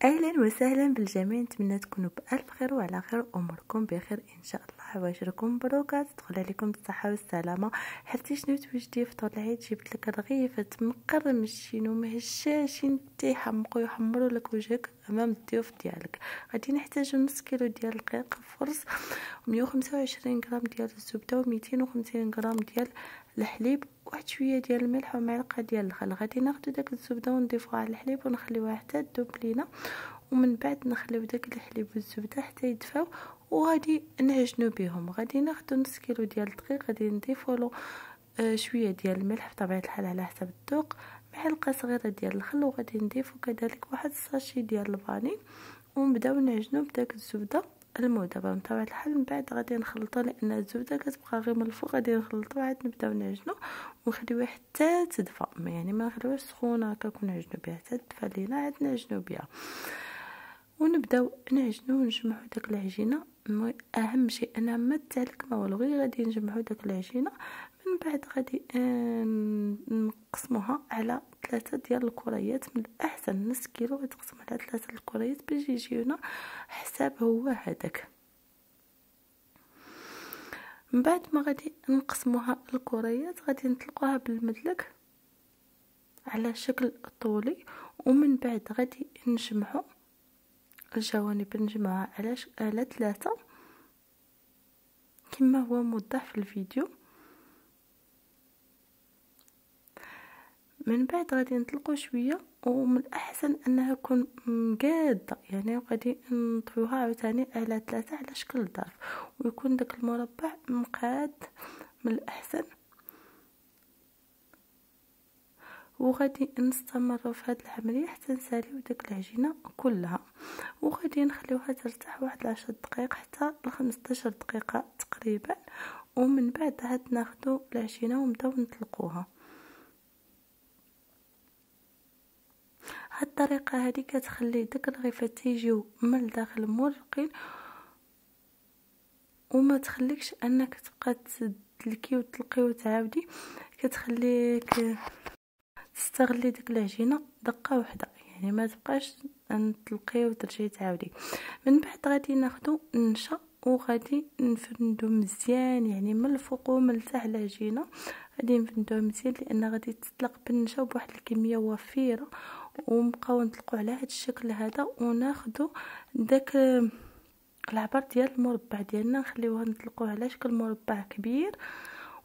اهلا وسهلا بالجميع، نتمنى تكونوا بالف خير وعلى خير، اموركم بخير ان شاء الله. عواشركم مبروكات، تدخل عليكم بالصحه والسلامه. حتى شنو توجدي فطور العيد، جبت لك رغيفه مقرمشين ومهشاشين تيحمقوا يحمروا لك وجهك امام الضيوف ديالك. غادي نحتاج نص كيلو ديال الرقيق فرص، 125 غرام ديال الزبده، و250 غرام ديال الحليب، واحد شويه ديال الملح ومعلقه ديال الخل. غادي ناخذ داك الزبده ونضيفوها على الحليب ونخليوها حتى تذوب لينا، ومن بعد نخليو داك الحليب والزبده حتى يدفاو وغادي نعجنوا بهم. غادي ناخذ نص كيلو ديال الدقيق، غادي نضيفوا له شويه ديال الملح بطبيعه الحال على حسب الذوق، معلقه صغيره ديال الخل، وغادي نضيفوا كذلك واحد الساشي ديال الفاني، ونبداو نعجنوا بداك الزبده المذوبه. بطبيعه الحال من بعد غادي نخلطوا، لان الزبده كتبقى غير من الفوق، غادي نخلطوا عاد نبداو نعجنوا ونخليوها حتى تدفى، يعني ما نخليوهاش سخونه هكا ونعجنوا بها حتى تدفى لينا، عاد نعجنوا بها ونبداو نعجنوا ونجمعوا داك العجينه. اهم شيء انها ما تعلق ما والو، غير غادي نجمعوا داك العجينه. من بعد غادي نقسموها على 3 ديال الكريات، من الاحسن نص كيلو غتقسم على 3 الكريات باش يجيونا حساب هو هذاك. من بعد ما غادي نقسموها الكريات غادي نطلقوها بالمدلك على شكل طولي، ومن بعد غادي نجمعوا الجوانب، نجمعها على 3 كما هو موضح في الفيديو. من بعد غادي نطلقوا شويه، ومن الاحسن انها تكون مقاده، يعني غادي نطويوها عاوتاني على 3 على شكل ظرف، ويكون داك المربع مقاد من الاحسن. وغادي نستمروا في هذه العمليه حتى نساليو داك العجينه كلها، وغادي نخليوها ترتاح واحد 10 دقائق حتى ل 15 دقيقه تقريبا. ومن بعد عاد ناخذوا العجينه ونبداو نطلقوها. هاد الطريقه هذه كتخلي داك الرغيفات يجيو من الداخل مرقين، وما تخليكش انك تبقى تدلكي وتلقي وتعاودي، كتخليك تستغلي ديك العجينه دقه واحده، يعني ما تبقاش تلقي وترجعي تعاودي. من بعد غادي ناخذوا النشا وغادي نفندو مزيان، يعني من الفوق ومن التحت العجينه غادي نفندوها مزيان، لان غادي تطلق بالنشا بواحد الكميه وفيره. ونبقاو نطلقوا على هذا الشكل هذا، وناخذوا داك العبر ديال المربع ديالنا نخليوها نطلقوه على شكل مربع كبير،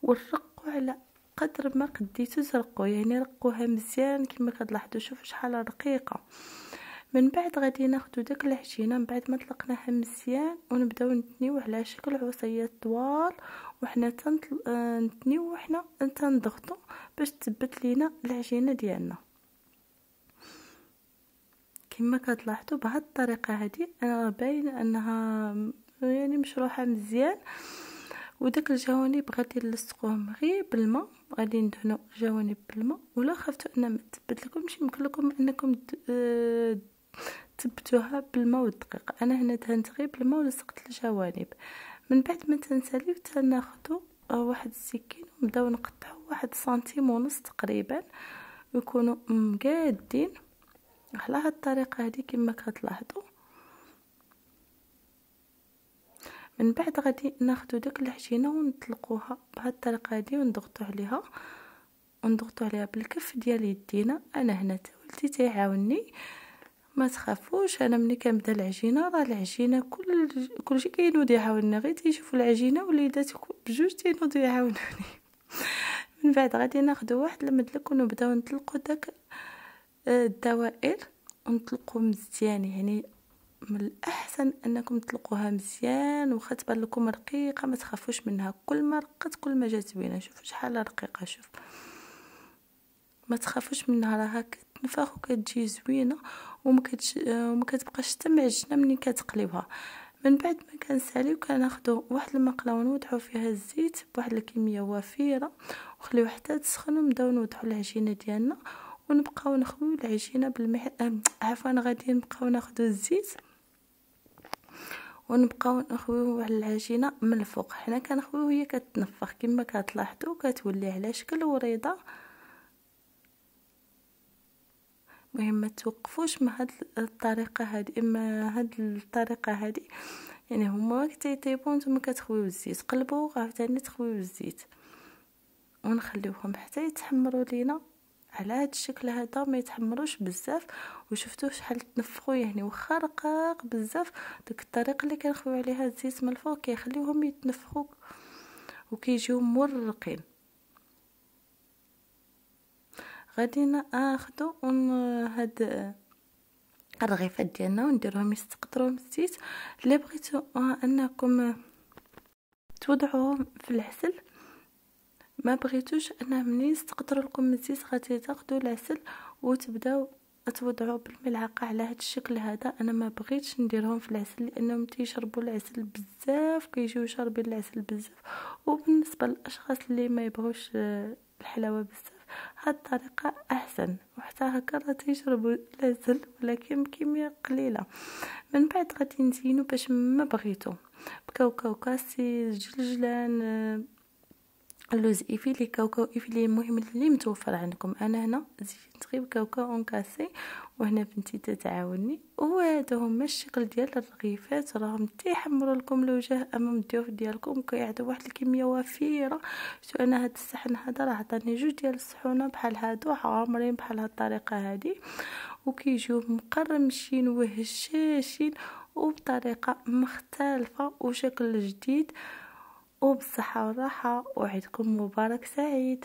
ونرقوا على قدر ما قديتو ترقوا، يعني رقوها مزيان كما كتلاحظوا. شوفوا شحال رقيقه. من بعد غادي ناخذوا داك العجينه من بعد ما طلقناها مزيان، ونبداو نتنيو على شكل عصيات طوال، وحنا نتنيو وحنا تنضغطوا باش تثبت لينا العجينه ديالنا. كما كتلاحظوا بهذه الطريقه هذه انا باينه انها يعني مشروحه مزيان. وداك الجوانب غادي نلصقوهم غير بالماء، غادي ندهنوا الجوانب بالماء، ولا خفتوا ان ما تثبت لكمش يمكن لكم انكم تثبتوها بالماء والدقيق. انا هنا دهنت غير بالماء ولصقت الجوانب. من بعد ما تنساليو تناخذوا واحد السكين ونبداو نقطعوا 1.5 سنتيم تقريبا، ويكونوا مقادين على هاد الطريقه هذه كما كتلاحظوا. من بعد غادي ناخذوا داك العجينه ونطلقوها بهاد الطريقه هذه، ونضغطوا عليها بالكف ديال يدينا. انا هنا تا ولدي تيعاونني، ما تخافوش، انا ملي كنبدا العجينه راه العجينه كلشي كينوض يعاوننا، غير تيشوفوا العجينه وليدات بجوج تينوضوا يعاونوني. من بعد غادي ناخذوا واحد المدلك ونبداو نطلقوا داك الدوائر ونطلقوا مزيان، يعني من الاحسن انكم تطلقوها مزيان، واخا تبان لكم رقيقه ما تخافوش منها، كل ما رقت كل ما جات زوينه. شوفوا شحال رقيقه، شوف ما تخافوش منها، راها كتنفخ وكتجي زوينه وما كتبقاش حتى معجنه ملي كتقليوها. من بعد ما كنساليو كناخذوا واحد المقله ونوضعوا فيها الزيت بواحد الكميه وفيره، وخليوه حتى تسخن، ونبداو نوضعوا العجينه ديالنا ونبقاو نخويو العجينه غادي نبقاو ناخذوا الزيت ونبقاو نخويوه على العجينه من الفوق. حنا كنخويو وهي كتنفخ كما كتلاحظوا، كتولي على شكل وريضه. المهم ما توقفوش مع هاد الطريقه هذه. اما هاد الطريقه هذه يعني هما وقت يطيبوا نتوما كتخويو الزيت، قلبوا عاوتاني تخويو الزيت ونخليوهم حتى يتحمروا لينا على هاد الشكل هذا، ما يتحمروش بزاف. وشفتوا شحال تنفخوا، يعني واخا رقاق بزاف ديك الطريقه اللي كنخويو عليها الزيت من الفوق كيخليوهم يتنفخوا وكيجيو مرقين. غادي ناخذوا هاد الرغيفات ديالنا ونديروهم يستقطروا من الزيت. اللي بغيتو انكم توضعوهم في العسل، ما بغيتوش انا منين يستقطروا لكم من الزيت غادي تاخذوا العسل وتبداو توضعوا بالملعقه على هذا الشكل هذا. انا ما بغيتش نديرهم في العسل لانهم تيشربوا العسل بزاف، كيجيو شاربين العسل بزاف. وبالنسبه للاشخاص اللي ما يبغوش الحلاوه بزاف هاد الطريقه احسن، وحتى هكا راه تيشربوا العسل ولكن بكميه قليله. من بعد غادي نزينو باش ما بغيتو بكاوكاو كاسي، جلجلان، اللوز ايفيلي، كاوكاو ايفيلي، المهم اللي متوفر عندكم. انا هنا زينت غير كاوكاو اون كاسي وهنا بنتي تتعاوني. وهذا هما الشكل ديال الرغيفات، راهم تيحمروا لكم الوجه امام الضيوف ديالكم، كيعطيو واحد الكميه وفيره. شو انا هاد الصحن هذا راه عطاني جوج ديال الصحونه بحال هادو عامرين بحال هاد الطريقه هذه، وكيجيو مقرمشين وهشاشين وبطريقه مختلفه وشكل جديد. وبالصحة والراحة، وعيدكم مبارك سعيد.